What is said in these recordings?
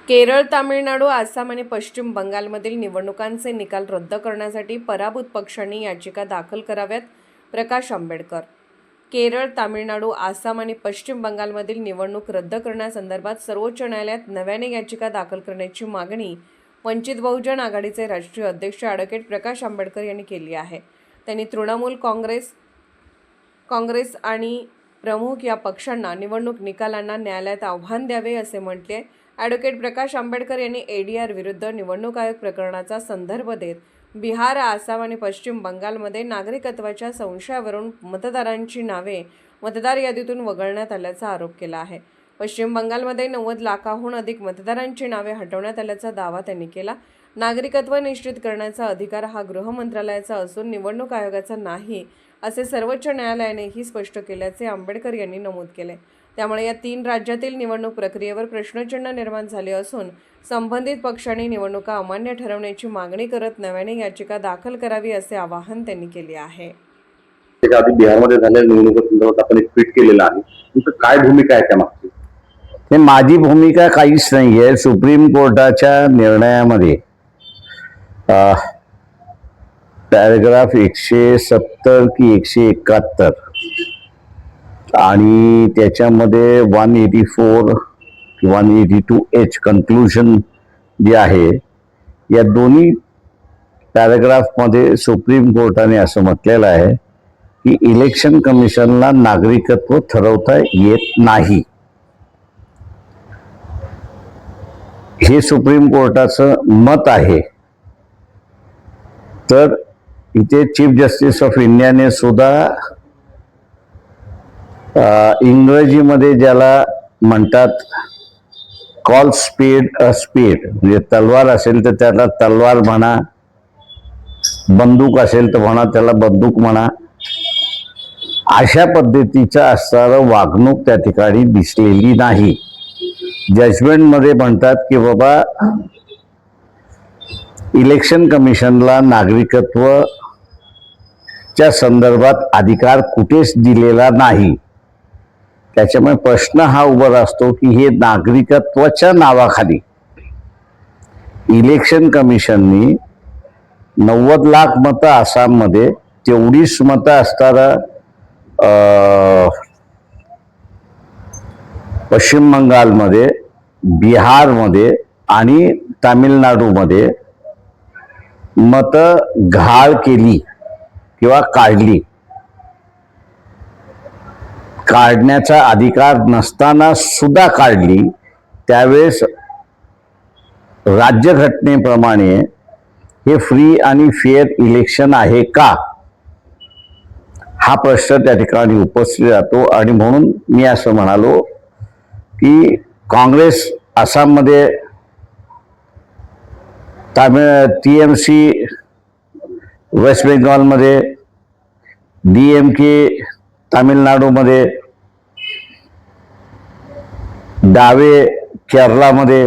केरळ, तामिळनाडू, आसाम आणि पश्चिम बंगालमधील निवडणुकांचे निकाल रद्द करण्यासाठी पराभूत पक्षांनी याचिका दाखल कराव्यात. प्रकाश आंबेडकर. केरळ, तामिळनाडू, आसाम आणि पश्चिम बंगालमधील निवडणूक रद्द करण्यासंदर्भात सर्वोच्च न्यायालयात नव्याने याचिका दाखल करण्याची मागणी वंचित बहुजन आघाडीचे राष्ट्रीय अध्यक्ष ॲडव्होकेट प्रकाश आंबेडकर यांनी केली आहे. त्यांनी तृणमूल काँग्रेस आणि प्रमुख या पक्षांना निवडणूक निकालांना न्यायालयात आव्हान द्यावे असे म्हटले. ॲडव्होकेट प्रकाश आंबेडकर यांनी एडीआर विरुद्ध निवडणूक आयोग प्रकरणाचा संदर्भ देत बिहार, आसाम आणि पश्चिम बंगालमध्ये नागरिकत्वाच्या संशयावरून मतदारांची नावे मतदार यादीतून वगळण्यात आल्याचा आरोप केला आहे. पश्चिम बंगालमध्ये 90 लाखांहून अधिक मतदारांची नावे हटवण्यात आल्याचा दावा त्यांनी केला. नागरिकत्व निश्चित करण्याचा अधिकार हा गृह मंत्रालयाचा असून निवडणूक आयोगाचा नाही, असे सर्वोच्च न्यायालयानेही स्पष्ट केल्याचे आंबेडकर यांनी नमूद केले. त्यामुळे या 3 राज्यातील निवडणूक प्रक्रियेवर प्रश्नचिन्ह निर्माण झाले असून संबंधित पक्षांनी निवडणुका अमान्य ठरवण्याची मागणी करत नव्याने याचिका दाखल करावी असे आवाहन त्यांनी केले आहे. आधी बिहारमध्ये झालेल्या निवडणुकीसंदर्भात आपण एक ट्विट केलेलं आहे. तुमचं काय भूमिका आहे त्यामागची? माझी भूमिका काहीच नाहीये. सुप्रीम कोर्टाच्या निर्णयामध्ये पॅराग्राफ 170 की 171 आणि त्याच्यामध्ये 184 182H कन्क्लुजन जे आहे, या दोन्ही पॅराग्राफमध्ये सुप्रीम कोर्टाने असं म्हटलेलं आहे की इलेक्शन कमिशनला नागरिकत्व ठरवता येत नाही. हे सुप्रीम कोर्टाचं मत आहे. तर इथे चीफ जस्टिस ऑफ इंडियाने सुद्धा इंग्रजीमध्ये ज्याला म्हणतात कॉल स्पीड अ स्पीड, म्हणजे तलवार असेल तर त्याला तलवार म्हणा, बंदूक असेल तर म्हणा त्याला बंदूक म्हणा, अशा पद्धतीचं असणारं वागणूक त्या ठिकाणी दिसलेली नाही. जजमेंटमध्ये म्हणतात की बाबा इलेक्शन कमिशनला नागरिकत्वाच्या संदर्भात अधिकार कुठेच दिलेला नाही. त्याच्यामुळे प्रश्न हा उभा असतो की हे नागरिकत्वाच्या नावाखाली इलेक्शन कमिशननी 90 लाख मतं आसाममध्ये, तेवढीच मतं असणारा पश्चिम बंगालमध्ये, बिहारमध्ये आणि तामिळनाडूमध्ये मतं घाळ केली किंवा काढली. काढण्याचा अधिकार नसताना सुद्धा काढली. त्यावेळेस राज्यघटनेप्रमाणे हे फ्री आणि फेअर इलेक्शन आहे का, हा प्रश्न त्या ठिकाणी उपस्थित राहतो. आणि म्हणून मी असं म्हणालो की काँग्रेस आसाममध्ये, TMC वेस्ट बेंगॉलमध्ये, DMK तामिळनाडूमध्ये, डावे केरळामध्ये,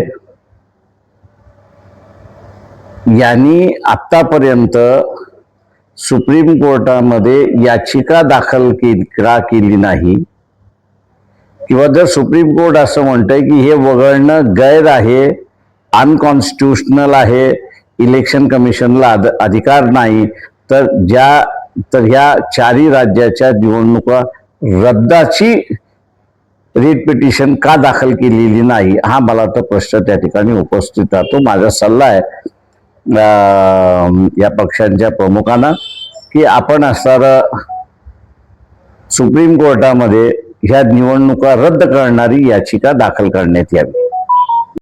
यांनी आतापर्यंत सुप्रीम कोर्टामध्ये याचिका दाखल केली नाही. किंवा जर सुप्रीम कोर्ट असं म्हणतंय की हे वगळणं गैर आहे, अनकॉन्स्टिट्युशनल आहे, इलेक्शन कमिशनला अधिकार नाही, तर ह्या 4ही राज्याच्या निवडणुका रद्दाची रिट पिटिशन का दाखल केलेली नाही, हा मला तर प्रश्न त्या ठिकाणी उपस्थित राहतो. माझा सल्ला आहे या पक्षांच्या प्रमुखांना की आपण असणारं सुप्रीम कोर्टामध्ये ह्या निवडणुका रद्द करणारी याचिका दाखल करण्यात यावी.